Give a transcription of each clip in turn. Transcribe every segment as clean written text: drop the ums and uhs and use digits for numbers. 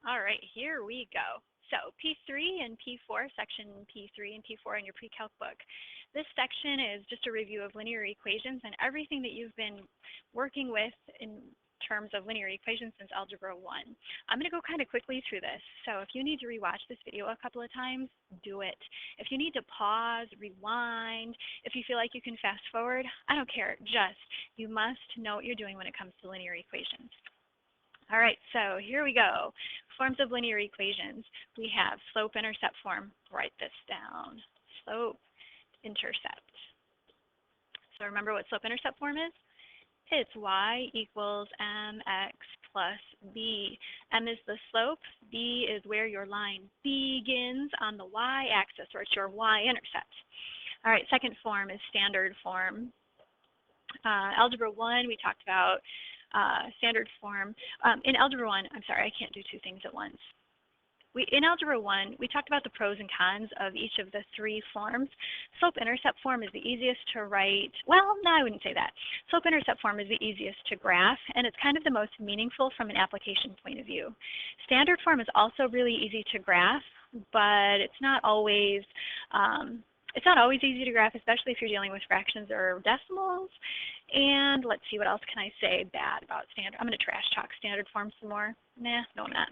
All right, here we go. So P3 and P4, section P3 and P4 in your pre-calc book. This section is just a review of linear equations and everything that you've been working with in terms of linear equations since Algebra 1. I'm going to go kind of quickly through this. So if you need to rewatch this video a couple of times, do it. If you need to pause, rewind, if you feel like you can fast forward, I don't care. Just, you must know what you're doing when it comes to linear equations. All right, so here we go. Forms of linear equations. We have slope-intercept form. Write this down. Slope-intercept. So remember what slope-intercept form is? It's y equals mx plus b. M is the slope. B is where your line begins on the y-axis, or it's your y-intercept. All right, second form is standard form. Algebra 1, we talked about standard form. In Algebra 1, I'm sorry, I can't do two things at once. In Algebra 1, we talked about the pros and cons of each of the three forms. Slope-intercept form is the easiest to write. Well, no, I wouldn't say that. Slope-intercept form is the easiest to graph, and it's kind of the most meaningful from an application point of view. Standard form is also really easy to graph, but it's not always easy to graph, especially if you're dealing with fractions or decimals. And let's see, what else can I say bad about standard? I'm going to trash talk standard form some more. Nah, no, I'm not.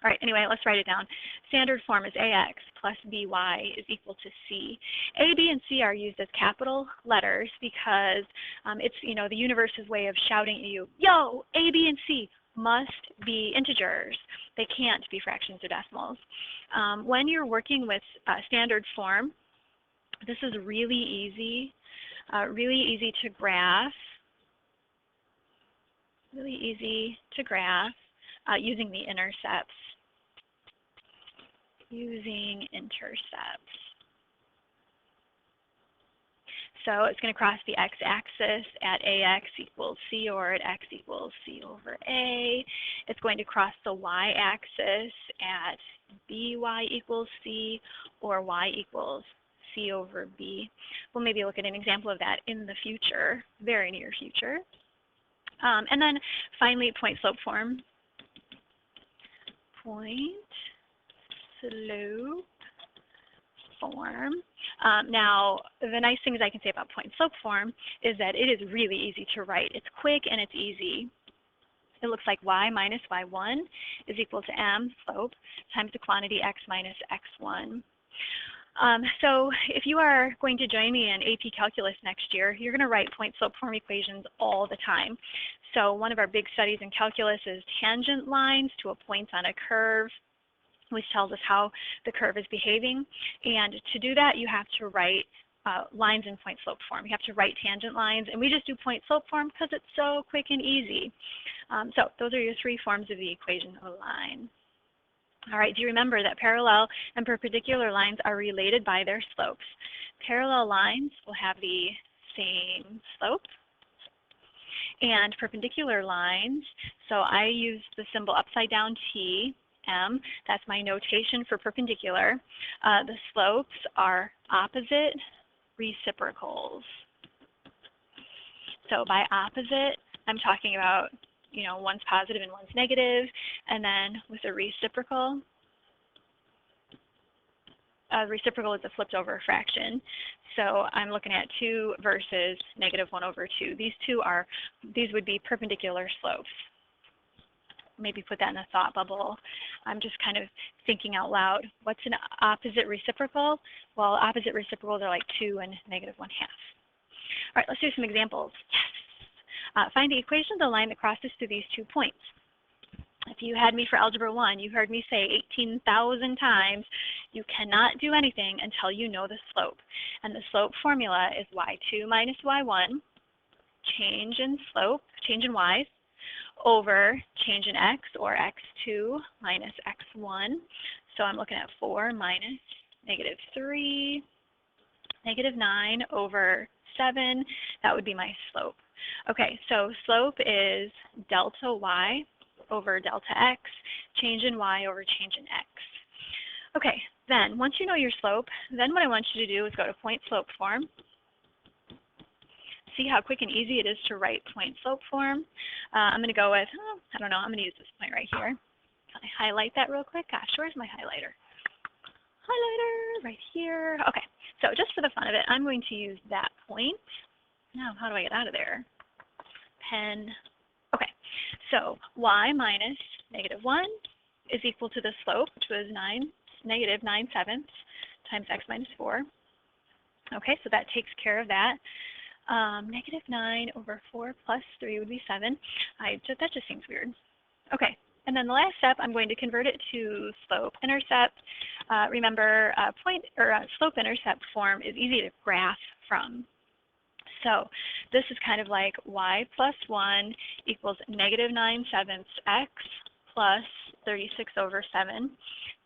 All right, anyway, let's write it down. Standard form is ax plus by is equal to c. A, b, and c are used as capital letters because it's, the universe's way of shouting at you, yo, a, b, and c must be integers. They can't be fractions or decimals. When you're working with standard form, this is really easy to graph. Really easy to graph using the intercepts. Using intercepts. So it's going to cross the x-axis at ax equals c, or at x equals c over a. It's going to cross the y-axis at by equals c, or y equals c over b. We'll maybe look at an example of that in the future, very near future. And then finally, point slope form. Point slope form. Now, the nice things I can say about point slope form is that it is really easy to write. It's quick and it's easy. It looks like y minus y1 is equal to m, slope, times the quantity x minus x1. So if you are going to join me in AP Calculus next year, you're going to write point slope form equations all the time. So one of our big studies in calculus is tangent lines to a point on a curve, which tells us how the curve is behaving. And to do that, you have to write lines in point slope form. You have to write tangent lines, and we just do point slope form because it's so quick and easy. So those are your three forms of the equation of a line. All right, do you remember that parallel and perpendicular lines are related by their slopes? Parallel lines will have the same slope, and perpendicular lines, so I use the symbol upside down T, M, that's my notation for perpendicular. The slopes are opposite reciprocals. So by opposite, I'm talking about, one's positive and one's negative, and then with a reciprocal is a flipped over fraction. So I'm looking at 2 versus negative 1 over 2. These would be perpendicular slopes. Maybe put that in a thought bubble. I'm just kind of thinking out loud. What's an opposite reciprocal? Well, opposite reciprocals are like 2 and negative 1/2. All right, let's do some examples. Yes. Find the equation of the line that crosses through these 2 points. If you had me for Algebra 1, you heard me say 18,000 times, you cannot do anything until you know the slope. And the slope formula is y2 minus y1, change in slope, change in y, over change in x, or x2 minus x1. So I'm looking at 4 minus negative 3, negative 9 over 7. That would be my slope. Okay, so slope is delta y over delta x, change in y over change in x. Okay, then once you know your slope, then what I want you to do is go to point slope form. See how quick and easy it is to write point slope form. I'm going to go with, I don't know, I'm going to use this point right here. Can I highlight that real quick? Gosh, where's my highlighter? Highlighter right here. Okay, so just for the fun of it, I'm going to use that point. Now, how do I get out of there? Pen. Okay, so y minus -1 is equal to the slope, which was negative 9/7 times x minus 4. Okay, so that takes care of that. -9 over 4 plus 3 would be 7. That just seems weird. Okay, and then the last step, I'm going to convert it to slope-intercept. Remember, slope-intercept form is easy to graph from. So this is kind of like y plus 1 equals -9/7 x plus 36/7.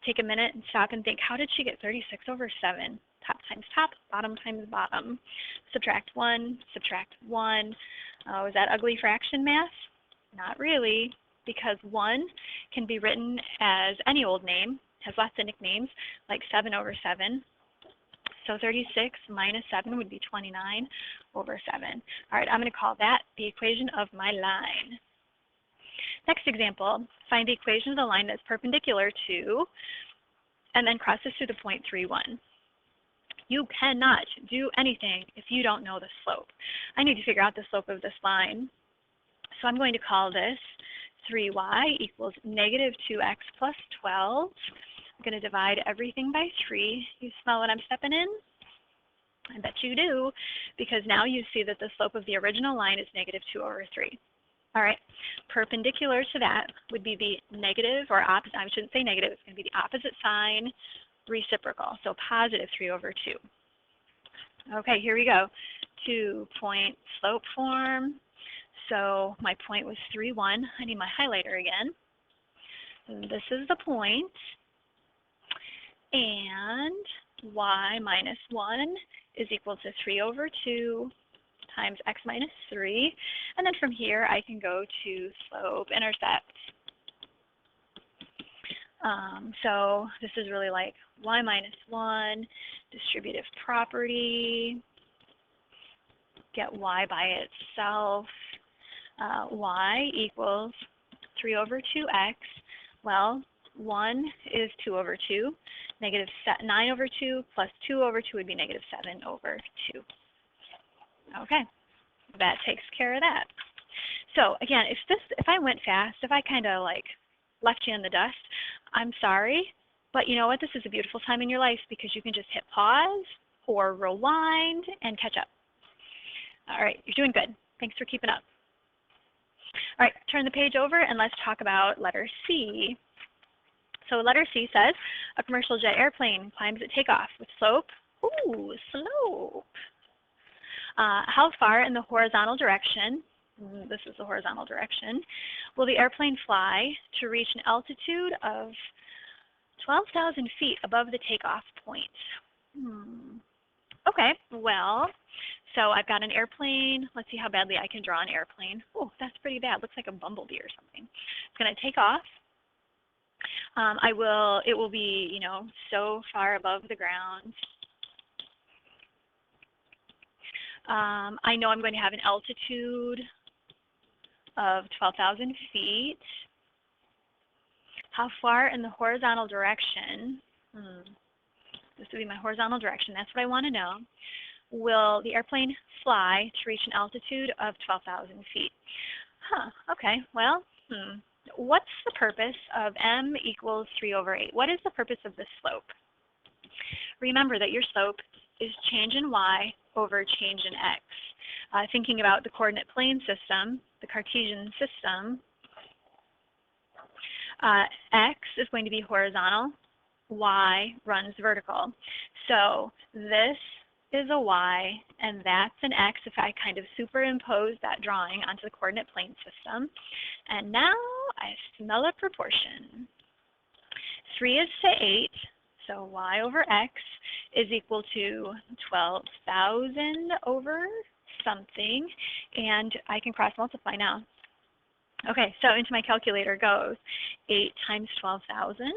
Take a minute and stop and think, how did she get 36/7? Top times top, bottom times bottom. Subtract 1, subtract 1. Oh, is that ugly fraction math? Not really, because 1 can be written as any old name, has lots of nicknames, like 7/7. So 36 minus 7 would be 29/7. All right, I'm going to call that the equation of my line. Next example, find the equation of the line that's perpendicular to, and then crosses through the point 3, 1. You cannot do anything if you don't know the slope. I need to figure out the slope of this line. So I'm going to call this 3y equals -2x plus 12. I'm going to divide everything by 3. You smell what I'm stepping in? I bet you do, because now you see that the slope of the original line is -2/3. All right, perpendicular to that would be the negative, or opposite, I shouldn't say negative, it's going to be the opposite sign, reciprocal, so +3/2. Okay, here we go. 2-point slope form. So my point was 3, 1. I need my highlighter again. This is the point. And y minus 1 is equal to 3/2 times x minus 3. And then from here, I can go to slope-intercept. So this is really like y minus 1, distributive property, get y by itself. Y equals 3/2x. Well, 1 is 2/2. -9/2 plus 2/2 would be -7/2. Okay, that takes care of that. So again, if I went fast, if I kind of like left you in the dust, I'm sorry, but you know what? This is a beautiful time in your life because you can just hit pause or rewind and catch up. All right, you're doing good. Thanks for keeping up. All right, turn the page over and let's talk about letter C. So letter C says, a commercial jet airplane climbs at takeoff with slope. Ooh, slope. How far in the horizontal direction, this is the horizontal direction, will the airplane fly to reach an altitude of 12,000 feet above the takeoff point? Okay, well, so I've got an airplane. Let's see how badly I can draw an airplane. Oh, that's pretty bad. Looks like a bumblebee or something. It's going to take off. It will be, you know, so far above the ground. I know I'm going to have an altitude of 12,000 feet. How far in the horizontal direction? This would be my horizontal direction. That's what I want to know. Will the airplane fly to reach an altitude of 12,000 feet? Okay, well, what's the purpose of m equals 3/8? What is the purpose of this slope? Remember that your slope is change in y over change in x. Thinking about the coordinate plane system, the Cartesian system, x is going to be horizontal, y runs vertical. So this is a y and that's an x if I kind of superimpose that drawing onto the coordinate plane system. And now I smell a proportion. 3 is to 8, so y over x is equal to 12,000 over something, and I can cross multiply now. Okay, so into my calculator goes 8 times 12,000.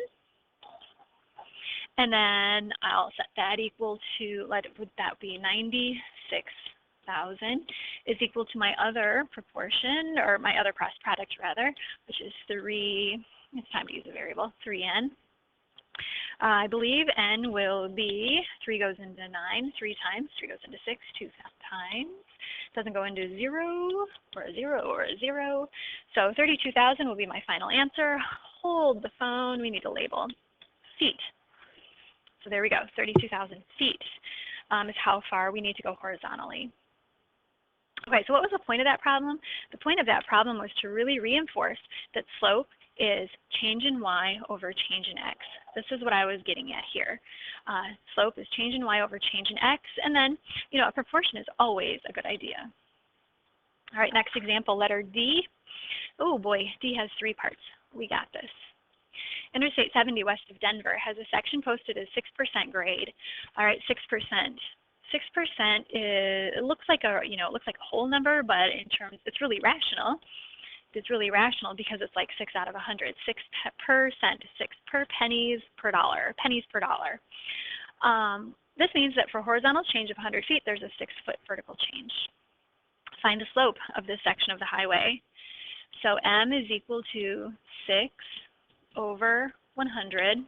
And then I'll set that equal to, would that be 96,000 is equal to my other proportion, or my other cross product rather, which is 3 it's time to use a variable, 3n. I believe n will be 3 goes into 9 3 times, 3 goes into 6 2 times. Doesn't go into 0 or a 0 or a 0. So 32,000 will be my final answer. Hold the phone. We need a label. Feet. So there we go. 32,000 feet is how far we need to go horizontally. Okay, so what was the point of that problem? The point of that problem was to really reinforce that slope is change in y over change in x. This is what I was getting at here. Slope is change in y over change in x, and then, a proportion is always a good idea. All right, next example, letter D. Oh boy, D has 3 parts. We got this. Interstate 70 west of Denver has a section posted as 6% grade. All right, 6%. 6% is, it looks like a, it looks like a whole number, but in terms, it's really rational. It's really rational because it's like 6 out of 100, 6%, 6 per pennies per dollar. This means that for horizontal change of 100 feet, there's a 6-foot vertical change. Find the slope of this section of the highway. So m is equal to 6 over 100,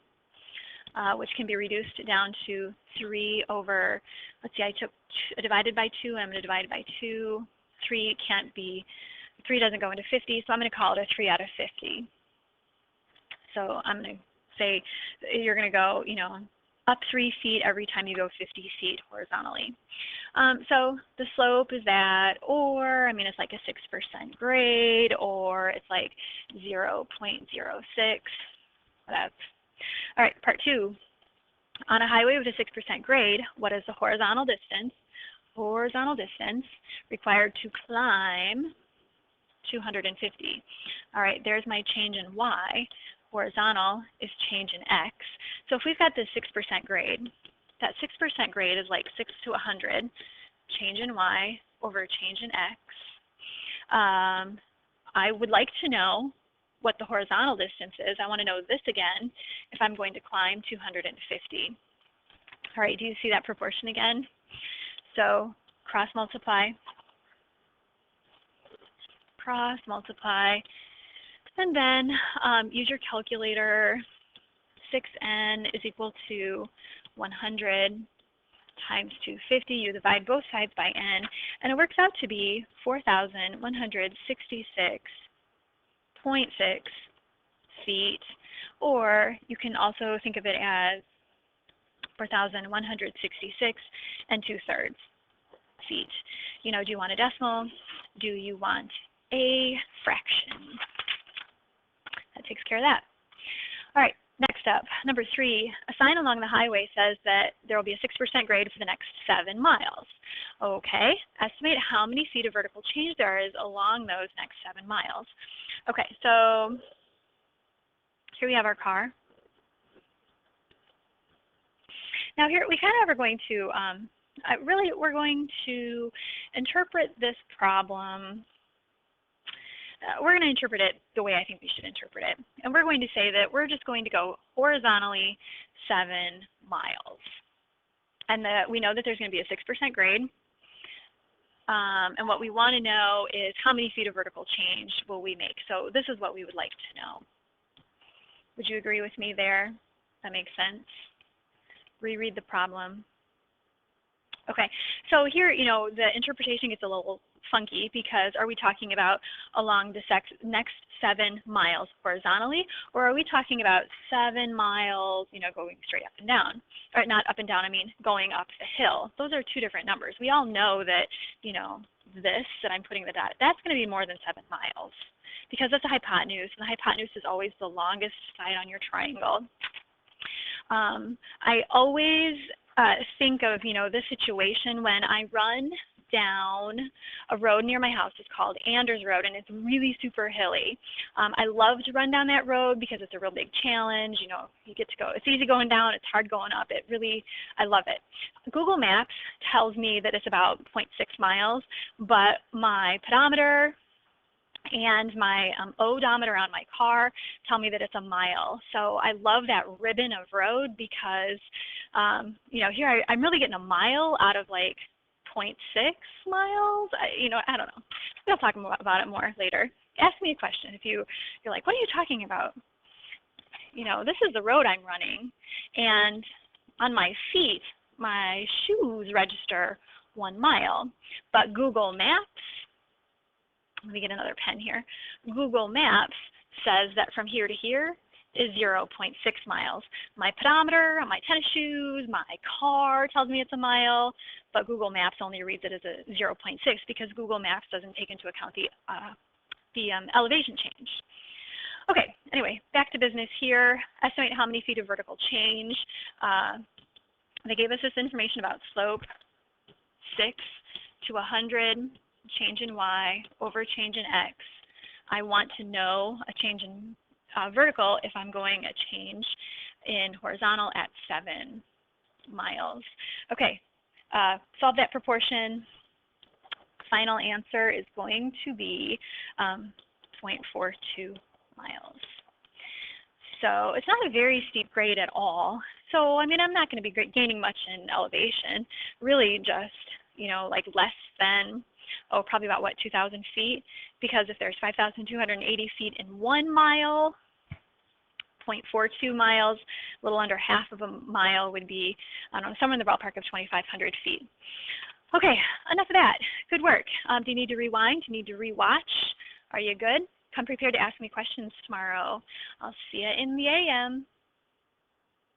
which can be reduced down to 3 over, let's see, I took divided by 2, I'm going to divide by 2. 3 can't be, 3 doesn't go into 50, so I'm going to call it a 3 out of 50. So I'm going to say you're going to go, up 3 feet every time you go 50 feet horizontally. So the slope is that, or, it's like a 6% grade, or it's like 0.06. That's, all right, part 2. On a highway with a 6% grade, what is the horizontal distance required to climb 250? All right, there's my change in y. Horizontal is change in x. So if we've got this 6% grade, that 6% grade is like 6 to 100, change in y over change in x. I would like to know what the horizontal distance is. I want to know this again if I'm going to climb 250. All right, do you see that proportion again? So cross multiply, and then use your calculator. 6n is equal to 100 times 250. You divide both sides by n, and it works out to be 4,166.6 feet, or you can also think of it as 4,166 2/3 feet. Do you want a decimal? Do you want a fraction? That takes care of that. All right, next up, number 3, a sign along the highway says that there will be a 6% grade for the next 7 miles. Okay, estimate how many feet of vertical change there is along those next 7 miles. Okay, so here we have our car. Now here we kind of are going to, we're going to interpret this problem. We're going to interpret it the way I think we should interpret it. And we're going to say that we're just going to go horizontally 7 miles. And we know that there's going to be a 6% grade. And what we want to know is how many feet of vertical change will we make. So this is what we would like to know. Would you agree with me there? That makes sense? Reread the problem. Okay, so here, the interpretation gets a little funky because are we talking about along the next 7 miles horizontally, or are we talking about 7 miles, going straight up and down? Or not up and down, going up the hill. Those are 2 different numbers. We all know that, this that I'm putting the dot, that's going to be more than 7 miles because that's a hypotenuse, and the hypotenuse is always the longest side on your triangle. I always think of, this situation when I run down a road near my house. It's called Anders Road, and it's really super hilly. I love to run down that road because it's a real big challenge. You get to go, it's easy going down, it's hard going up. I love it. Google Maps tells me that it's about 0.6 miles, but my pedometer and my odometer on my car tell me that it's a mile. So I love that ribbon of road because, here I'm really getting a mile out of like 0.6 miles. I don't know. We'll talk about it more later. Ask me a question if you're like, what are you talking about? you know, this is the road I'm running, and on my feet, my shoes register 1 mile, but Google Maps, let me get another pen here, Google Maps says that from here to here is 0.6 miles. My pedometer on my tennis shoes, my car tells me it's a mile, but Google Maps only reads it as a 0.6 because Google Maps doesn't take into account the elevation change. Okay, anyway, back to business here. Estimate how many feet of vertical change. They gave us this information about slope, 6 to 100, change in y over change in x. I want to know a change in vertical if I'm going a change in horizontal at 7 miles. Okay, solve that proportion. Final answer is going to be 0.42 miles. So it's not a very steep grade at all. So I mean, I'm not going to be gaining much in elevation. Really, just like less than probably about 2,000 feet. Because if there's 5,280 feet in 1 mile, 0.42 miles, a little under half of a mile would be, I don't know, somewhere in the ballpark of 2,500 feet. Okay, enough of that. Good work. Do you need to rewind? Do you need to rewatch? Are you good? Come prepared to ask me questions tomorrow. I'll see you in the AM.